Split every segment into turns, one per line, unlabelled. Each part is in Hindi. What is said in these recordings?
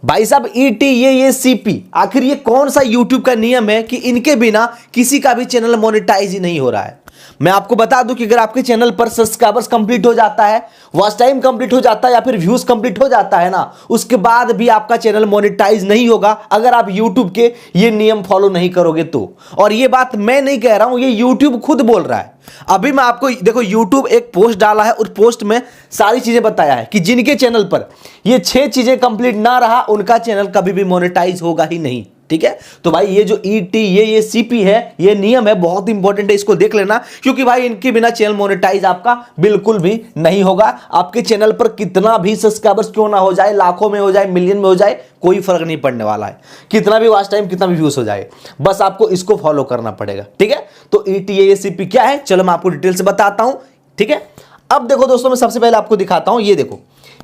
भाई साहब ETAACP आखिर ये कौन सा यूट्यूब का नियम है कि इनके बिना किसी का भी चैनल मोनेटाइज ही नहीं हो रहा है। मैं आपको बता दूं कि अगर आपके चैनल पर सब्सक्राइबर्स कंप्लीट हो जाता है, वॉच टाइम कंप्लीट हो जाता है या फिर व्यूज कंप्लीट हो जाता है ना, उसके बाद भी आपका चैनल मोनेटाइज नहीं होगा अगर आप यूट्यूब के ये नियम फॉलो नहीं करोगे तो। और ये बात मैं नहीं कह रहा हूं, ये यूट्यूब खुद बोल रहा है। अभी मैं आपको देखो यूट्यूब एक पोस्ट डाला है, उस पोस्ट में सारी चीजें बताया है कि जिनके चैनल पर ये 6 चीजें कंप्लीट ना रहा उनका चैनल कभी भी मोनेटाइज होगा ही नहीं। ठीक है, तो भाई ये जो ETAACP है ये नियम है, बहुत इंपॉर्टेंट है, इसको देख लेना, क्योंकि भाई इनके बिना चैनल मोनेटाइज आपका बिल्कुल भी नहीं होगा। आपके चैनल पर कितना भी सब्सक्राइबर्स क्यों ना हो जाए, लाखों में हो जाए, मिलियन में हो जाए, कोई फर्क नहीं पड़ने वाला है। कितना भी वॉच टाइम, कितना भी व्यूज हो जाए, बस आपको इसको फॉलो करना पड़ेगा। ठीक है, तो ETAACP क्या है, चलो मैं आपको डिटेल से बताता हूं। ठीक है, अब देखो दोस्तों, मैं सबसे पहले आपको दिखाता हूं, ये देखो,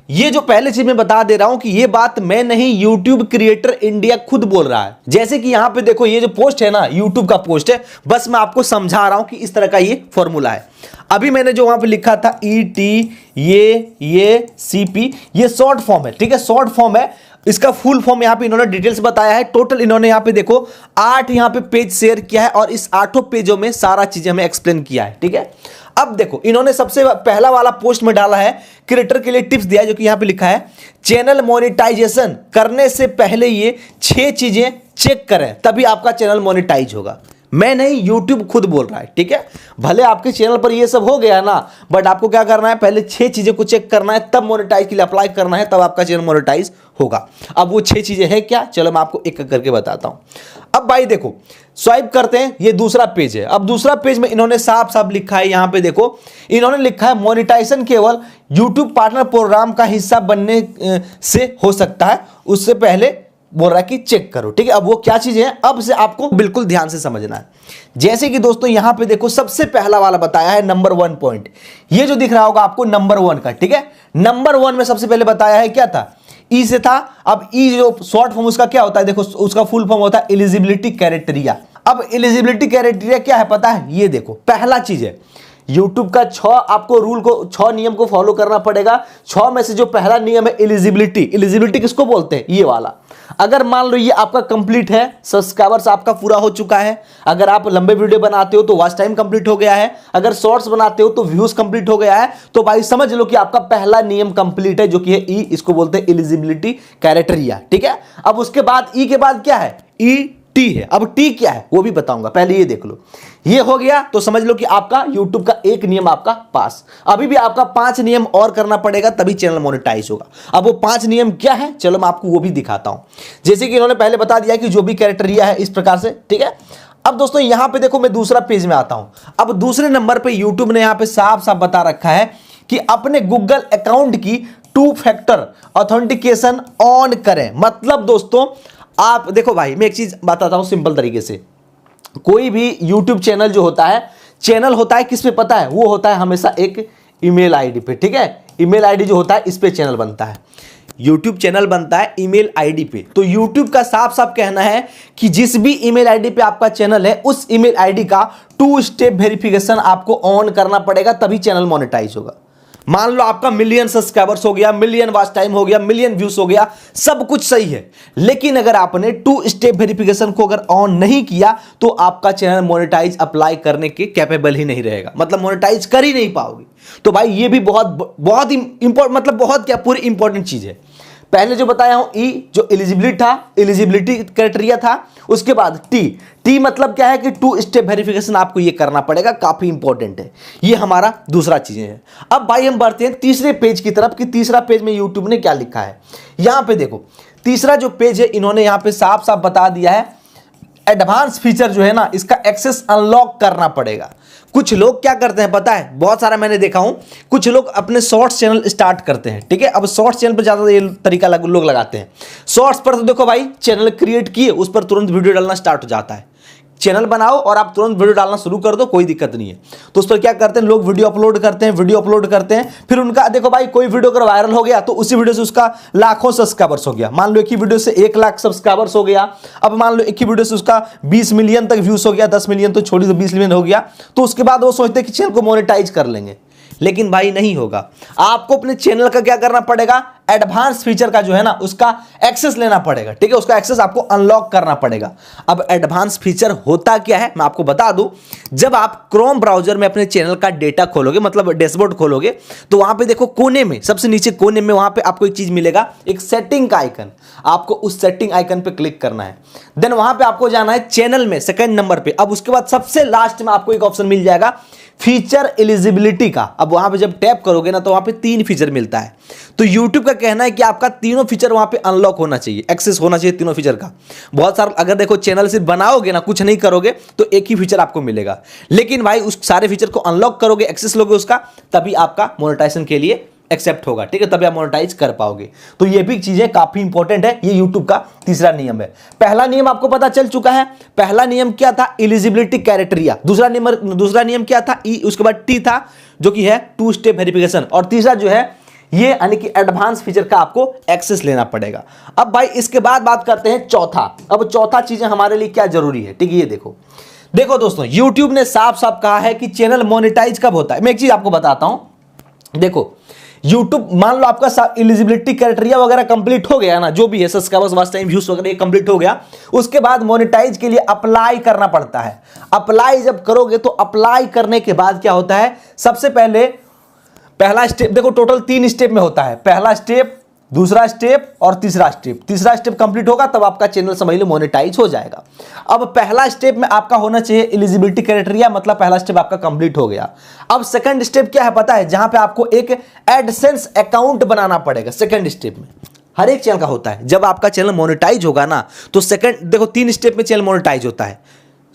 ये जो पहले चीज मैं बता दे रहा हूं कि ये बात मैं नहीं, यूट्यूब क्रिएटर इंडिया खुद बोल रहा है। जैसे कि यहां पे देखो, ये जो पोस्ट है ना, यूट्यूब का पोस्ट है, बस मैं आपको समझा रहा हूं कि इस तरह का ये फॉर्मूला है। अभी मैंने जो वहां पे लिखा था ETAACP, ये शॉर्ट फॉर्म है। ठीक है, शॉर्ट फॉर्म है, इसका फुल फॉर्म यहां पे इन्होंने डिटेल्स बताया है। टोटल इन्होंने यहां पे देखो 8 यहां पे पेज शेयर किया है और इस 8 पेजों में सारा चीजें हमें एक्सप्लेन किया है। ठीक है, अब देखो इन्होंने सबसे पहला वाला पोस्ट में डाला है, क्रिएटर के लिए टिप्स दिया है, जो कि यहां पे लिखा है चैनल मोनेटाइजेशन करने से पहले ये 6 चीजें चेक करें तभी आपका चैनल मोनेटाइज होगा। मैं नहीं, यूट्यूब खुद बोल रहा है। ठीक है, भले आपके चैनल पर ये सब हो गया ना, बट आपको क्या करना है, पहले 6 चीजें को चेक करना है, तब मोनेटाइज के लिए अप्लाई करना है, तब आपका चैनल मोनेटाइज होगा। अब वो 6 चीजें हैं क्या, चलो मैं आपको एक एक करके बताता हूं। अब भाई देखो, स्वाइप करते हैं, ये दूसरा पेज है। अब दूसरा पेज में इन्होंने साफ साफ लिखा है, यहां पे देखो इन्होंने लिखा है मोनेटाइजेशन केवल यूट्यूब पार्टनर प्रोग्राम का हिस्सा बनने से हो सकता है, उससे पहले बोल रहा है कि चेक करो। ठीक है, अब वो क्या चीजें हैं, अब से आपको बिल्कुल ध्यान से समझना है। जैसे कि दोस्तों यहां पे देखो, सबसे पहला वाला बताया है नंबर 1 पॉइंट, ये जो दिख रहा होगा आपको नंबर 1 का। ठीक है, नंबर 1 में सबसे पहले बताया है, क्या था, ई से था। अब ई जो शॉर्ट फॉर्म उसका क्या होता है, देखो उसका फुल फॉर्म होता है एलिजिबिलिटी क्राइटेरिया। अब एलिजिबिलिटी क्राइटेरिया क्या है पता है, ये देखो पहला चीज है, यूट्यूब का 6 आपको रूल को, 6 नियम को फॉलो करना पड़ेगा। 6 में से जो पहला नियम है एलिजिबिलिटी, एलिजिबिलिटी किसको बोलते हैं, ये वाला। अगर मान लो ये आपका कंप्लीट है, सब्सक्राइबर्स आपका पूरा हो चुका है, अगर आप लंबे वीडियो बनाते हो तो वॉच टाइम कंप्लीट हो गया है, अगर शॉर्ट्स बनाते हो तो व्यूज कंप्लीट हो गया है, तो भाई समझ लो कि आपका पहला नियम कंप्लीट है, जो कि है ई, इसको बोलते हैं एलिजिबिलिटी क्राइटेरिया। ठीक है, अब उसके बाद ई के बाद क्या है, टी है। अब टी क्या है वो भी बताऊंगा, पहले ये देख लो। ये हो गया तो समझ लो कि आपका यूट्यूब का एक नियम आपका पास। अभी भी आपका 5 नियम और करना पड़ेगा, तभी चैनल मोनेटाइज होगा। अब वो 5 नियम क्या है, चलो मैं आपको वो भी दिखाता हूं। जैसे कि इन्होंने पहले बता दिया कि जो भी क्राइटेरिया है इस प्रकार से। ठीक है, अब दोस्तों यहां पे देखो, मैं दूसरा पेज में आता हूं। अब दूसरे नंबर पे यूट्यूब ने यहां पे साफ साफ बता रखा है कि अपने गूगल अकाउंट की 2 फैक्टर ऑथेंटिकेशन ऑन करें। मतलब दोस्तों आप देखो भाई, मैं एक चीज बताता हूं सिंपल तरीके से। कोई भी YouTube चैनल जो होता है, चैनल होता है किस पे पता है, वो होता है हमेशा एक ईमेल आईडी पे। ठीक है, ईमेल आईडी जो होता है इस पे चैनल बनता है। YouTube चैनल बनता है ईमेल आईडी पे। तो YouTube का साफ साफ कहना है कि जिस भी ईमेल आईडी पे आपका चैनल है, उस ईमेल आईडी का 2 स्टेप वेरिफिकेशन आपको ऑन करना पड़ेगा, तभी चैनल मोनेटाइज होगा। मान लो आपका मिलियन सब्सक्राइबर्स हो गया, मिलियन वॉच टाइम हो गया, मिलियन व्यूज हो गया, सब कुछ सही है, लेकिन अगर आपने 2 स्टेप वेरिफिकेशन को अगर ऑन नहीं किया तो आपका चैनल मोनेटाइज अप्लाई करने के कैपेबल ही नहीं रहेगा, मतलब मोनेटाइज कर ही नहीं पाओगे। तो भाई ये भी बहुत इंपॉर्टेंट, मतलब बहुत क्या, पूरी इंपॉर्टेंट चीज है। पहले जो बताया हूं ई जो एलिजिबिलिटी था, एलिजिबिलिटी क्राइटेरिया था, उसके बाद टी मतलब क्या है कि 2 स्टेप वेरिफिकेशन आपको ये करना पड़ेगा, काफी इंपॉर्टेंट है। ये हमारा दूसरा चीजें है। अब भाई हम बढ़ते हैं तीसरे पेज की तरफ कि तीसरा पेज में यूट्यूब ने क्या लिखा है। यहां पे देखो तीसरा जो पेज है, इन्होंने यहां पे साफ साफ बता दिया है, एडवांस फीचर जो है ना, इसका एक्सेस अनलॉक करना पड़ेगा। कुछ लोग क्या करते हैं पता है, बहुत सारा मैंने देखा हूं, कुछ लोग अपने शॉर्ट्स चैनल स्टार्ट करते हैं। ठीक है, अब शॉर्ट्स चैनल पर ज्यादा ये तरीका लोग लगाते हैं। शॉर्ट्स पर तो देखो भाई, चैनल क्रिएट किए, उस पर तुरंत वीडियो डालना स्टार्ट हो जाता है। चैनल बनाओ और आप तुरंत वीडियो डालना शुरू कर दो, कोई दिक्कत नहीं है। तो उस पर क्या करते हैं लोग, वीडियो अपलोड करते हैं, फिर उनका देखो भाई कोई वीडियो अगर वायरल हो गया तो उसी वीडियो से उसका लाखों सब्सक्राइबर्स हो गया। मान लो एक ही वीडियो से 1 लाख सब्सक्राइबर्स हो गया। अब मान लो एक ही वीडियो से उसका 20 मिलियन तक व्यूज हो गया, 10 मिलियन तो छोड़ी, तो 20 मिलियन हो गया, तो उसके बाद वो सोचते हैं कि चैनल को मोनेटाइज कर लेंगे। लेकिन भाई नहीं होगा, आपको अपने चैनल का क्या करना पड़ेगा, एडवांस फीचर का जो है ना उसका एक्सेस लेना पड़ेगा, ठीक है, उसका एक्सेस आपको अनलॉक करना पड़ेगा। अब एडवांस फीचर होता क्या है मैं आपको बता दूं, जब आप क्रोम ब्राउजर में अपने चैनल का डेटा खोलोगे, मतलब डैशबोर्ड खोलोगे, तो वहां पे देखो कोने में, सबसे नीचे कोने में वहां पे आपको एक चीज मिलेगा, एक सेटिंग का आइकन। आपको उस सेटिंग आइकन पे क्लिक करना है, देन वहां पे आपको जाना है चैनल में सेकंड नंबर पे। अब उसके बाद सबसे लास्ट में आपको एक ऑप्शन मिल जाएगा फीचर एलिजिबिलिटी का। अब वहां पे जब टैप करोगे ना तो वहां पे 3 फीचर मिलता है। तो YouTube का कहना है कि आपका तीनों फीचर वहां पे अनलॉक होना चाहिए, एक्सेस होना चाहिए तीनों फीचर का। बहुत सारा अगर देखो चैनल सिर्फ बनाओगे ना, कुछ नहीं करोगे, तो एक ही फीचर आपको मिलेगा, लेकिन भाई उस सारे फीचर को अनलॉक करोगे, एक्सेस लोगे उसका, तभी आपका मोनेटाइजेशन के लिए एक्सेप्ट होगा, ठीक है, तभी आप मोनेटाइज कर पाओगे। तो ये भी चीजें काफी इंपॉर्टेंट है। ये YouTube का तीसरा नियम है। पहला नियम आपको पता चल चुका है। पहला नियम क्या था? Eligibility criteria. दूसरा नियम क्या था? उसके बाद T था, जो कि है 2 स्टेप वेरिफिकेशन। और तीसरा जो है ये यानी कि एडवांस फीचर का आपको एक्सेस लेना पड़ेगा। अब भाई इसके बाद बात करते हैं चौथा। अब चौथा चीजें हमारे लिए क्या जरूरी है, ठीक है, ये देखो दोस्तों, YouTube ने साफ साफ कहा है कि चैनल मोनेटाइज कब होता है। मैं एक चीज आपको बताता हूं, देखो YouTube, मान लो आपका एलिजिबिलिटी क्राइटेरिया वगैरह कंप्लीट हो गया ना, जो भी है सब्सक्राइबर्स, वॉच टाइम, व्यूज वगैरह कंप्लीट हो गया, उसके बाद मोनेटाइज के लिए अप्लाई करना पड़ता है। अप्लाई जब करोगे तो अप्लाई करने के बाद क्या होता है, सबसे पहले पहला स्टेप देखो, टोटल 3 स्टेप में होता है। पहला स्टेप, दूसरा स्टेप और तीसरा स्टेप। तीसरा स्टेप कंप्लीट होगा तब आपका चैनल समझ लो मोनेटाइज हो जाएगा। अब पहला स्टेप में आपका होना चाहिए एलिजिबिलिटी क्राइटेरिया, मतलब पहला स्टेप आपका कंप्लीट हो गया। अब सेकंड स्टेप क्या है पता है? जहां पे आपको एक एडसेंस अकाउंट बनाना पड़ेगा। सेकंड स्टेप में हर एक चैनल का होता है, जब आपका चैनल मोनेटाइज होगा ना, तो सेकंड देखो 3 स्टेप में चैनल मोनेटाइज होता है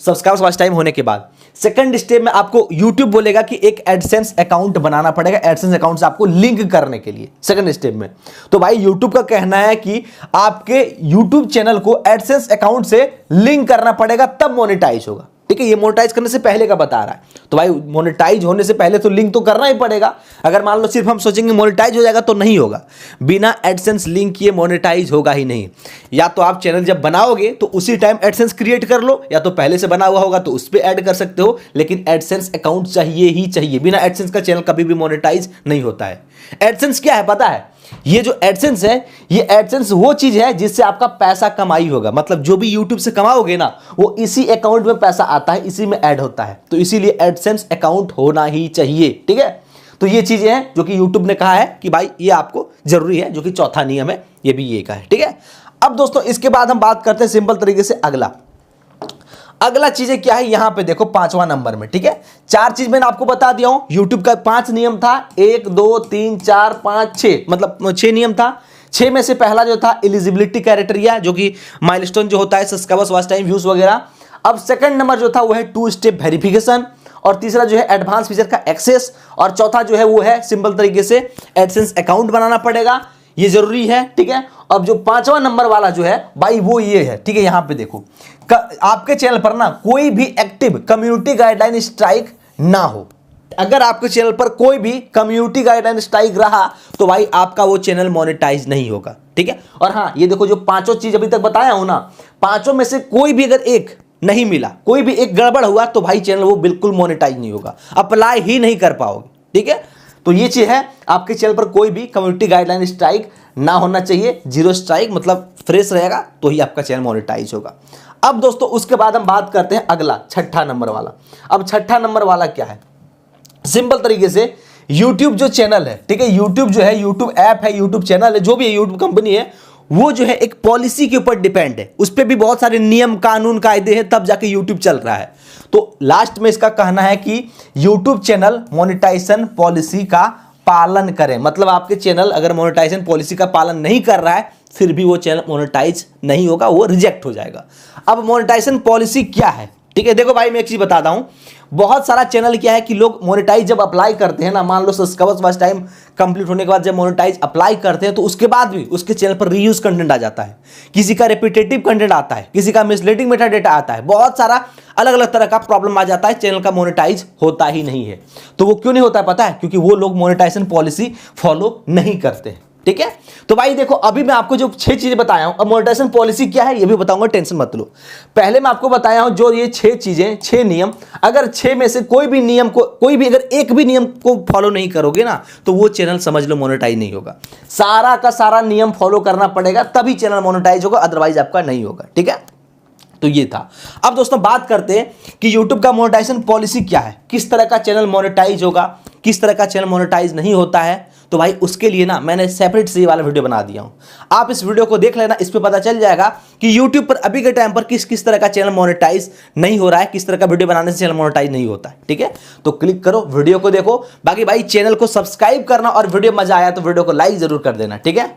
सब्सक्राइबर्स वॉच टाइम होने के बाद। सेकंड स्टेप में आपको YouTube बोलेगा कि एक एडसेंस अकाउंट बनाना पड़ेगा, एडसेंस अकाउंट से आपको लिंक करने के लिए सेकंड स्टेप में। तो भाई YouTube का कहना है कि आपके YouTube चैनल को एडसेंस अकाउंट से लिंक करना पड़ेगा, तब मोनेटाइज होगा, ठीक है। ये मोनेटाइज करने से पहले का बता रहा है। तो भाई मोनेटाइज होने से पहले तो लिंक तो करना ही पड़ेगा। अगर मान लो सिर्फ हम सोचेंगे मोनेटाइज हो जाएगा, तो नहीं होगा। बिना एडसेंस लिंक किए मोनेटाइज होगा ही नहीं। या तो आप चैनल जब बनाओगे तो उसी टाइम एडसेंस क्रिएट कर लो, या तो पहले से बना हुआ होगा तो उस पर ऐड कर सकते हो, लेकिन एडसेंस अकाउंट चाहिए ही चाहिए। बिना एडसेंस का चैनल कभी भी मोनेटाइज नहीं होता है। एडसेंस क्या है पता है? ये जो एडसेंस है, ये एडसेंस वो चीज है जिससे आपका पैसा कमाई होगा। मतलब जो भी YouTube से कमाओगे ना, वो इसी अकाउंट में पैसा आता है, इसी में ऐड होता है। तो इसीलिए एडसेंस अकाउंट होना ही चाहिए, ठीक है। तो ये चीजें हैं जो कि YouTube ने कहा है कि भाई ये आपको जरूरी है, जो कि चौथा नियम है, ये भी ये का है, ठीक है। अब दोस्तों इसके बाद हम बात करते हैं सिंपल तरीके से अगला चीजें क्या है, यहां पे देखो 5वां नंबर में, ठीक है। 4 चीज मैंने आपको बता दिया हूं। YouTube का 5 नियम था, 1 2 3 4 5 6, मतलब 6 नियम था। 6 में से पहला जो था एलिजिबिलिटी क्राइटेरिया, जो कि माइलस्टोन जो होता है सब्सक्राइबर्स, वॉच टाइम, व्यूज वगैरह। अब सेकंड नंबर जो था वो है 2 स्टेप वेरिफिकेशन, और तीसरा जो है एडवांस फीचर का एक्सेस, और चौथा जो है वो है सिंपल तरीके से एडसेंस अकाउंट बनाना पड़ेगा, ये जरूरी है, ठीक है। अब जो 5वां नंबर वाला जो है भाई वो ये है, ठीक है। यहां पे देखो आपके चैनल पर ना कोई भी एक्टिव कम्युनिटी गाइडलाइन स्ट्राइक ना हो। अगर आपके चैनल पर कोई भी कम्युनिटी गाइडलाइन स्ट्राइक रहा तो भाई आपका वो चैनल मोनेटाइज नहीं होगा, ठीक है। और हाँ, ये देखो जो 5 चीज अभी तक बताया हूं ना, 5 में से कोई भी अगर एक नहीं मिला, कोई भी एक गड़बड़ हुआ, तो भाई चैनल वो बिल्कुल मोनेटाइज नहीं होगा, अप्लाई ही नहीं कर पाओगे, ठीक है। तो ये चीज है, आपके चैनल पर कोई भी कम्युनिटी गाइडलाइन स्ट्राइक ना होना चाहिए। 0 स्ट्राइक मतलब फ्रेश रहेगा, तो ही आपका चैनल मोनेटाइज होगा। अब दोस्तों उसके बाद हम बात करते हैं अगला 6ठा नंबर वाला। अब 6ठा नंबर वाला क्या है? सिंपल तरीके से YouTube जो चैनल है, ठीक है, YouTube जो है, YouTube ऐप है, YouTube चैनल है, जो भी है, YouTube कंपनी है, वो जो है एक पॉलिसी के ऊपर डिपेंड है। उस पर भी बहुत सारे नियम कानून कायदे हैं, तब जाके YouTube चल रहा है। तो लास्ट में इसका कहना है कि YouTube चैनल मोनेटाइजेशन पॉलिसी का पालन करें। मतलब आपके चैनल अगर मोनेटाइजेशन पॉलिसी का पालन नहीं कर रहा है, फिर भी वो चैनल मोनेटाइज नहीं होगा, वो रिजेक्ट हो जाएगा। अब मोनेटाइजेशन पॉलिसी क्या है, ठीक है। देखो भाई मैं एक चीज बताता हूं, बहुत सारा चैनल क्या है कि लोग मोनेटाइज जब अप्लाई करते हैं ना, मान लो सब्सक्राइबर्स वॉच टाइम कंप्लीट होने के बाद जब मोनेटाइज अप्लाई करते हैं, तो उसके बाद भी उसके चैनल पर रीयूज कंटेंट आ जाता है, किसी का रिपीटेटिव कंटेंट आता है, किसी का मिसलीडिंग मेटा डेटा आता है, बहुत सारा अलग अलग तरह का प्रॉब्लम आ जाता है, चैनल का मोनेटाइज होता ही नहीं है। तो वो क्यों नहीं होता है पता है? क्योंकि वो लोग मोनेटाइजेशन पॉलिसी फॉलो नहीं करते हैं, ठीक है। तो भाई देखो अभी मैं आपको जो 6 चीजें बताया हूं, अब मोनेटाइजेशन पॉलिसी क्या है ये भी बताऊंगा, टेंशन मत लो। पहले मैं आपको बताया हूं जो ये 6 चीजें, 6 नियम, अगर 6 में से कोई भी नियम को, कोई भी अगर एक भी नियम को फॉलो नहीं करोगे ना तो वो चैनल समझ लो मोनेटाइज नहीं होगा। सारा का सारा नियम फॉलो करना पड़ेगा तभी चैनल मोनेटाइज होगा, अदरवाइज आपका नहीं होगा, ठीक है। तो ये था। अब दोस्तों बात करते हैं कि YouTube का मोनेटाइजेशन पॉलिसी क्या है, किस तरह का चैनल मोनेटाइज होगा, किस तरह का चैनल मोनेटाइज नहीं होता है। तो भाई उसके लिए ना मैंने सेपरेट से ये वाला वीडियो बना दिया हूं, आप इस वीडियो को देख लेना, इस पे पता चल जाएगा कि YouTube पर अभी के टाइम पर किस किस तरह का चैनल मोनेटाइज नहीं हो रहा है, किस तरह का वीडियो बनाने से चैनल मोनेटाइज नहीं होता है, ठीक है। तो क्लिक करो, वीडियो को देखो, बाकी भाई चैनल को सब्सक्राइब करना, और वीडियो मजा आया तो वीडियो को लाइक जरूर कर देना, ठीक है।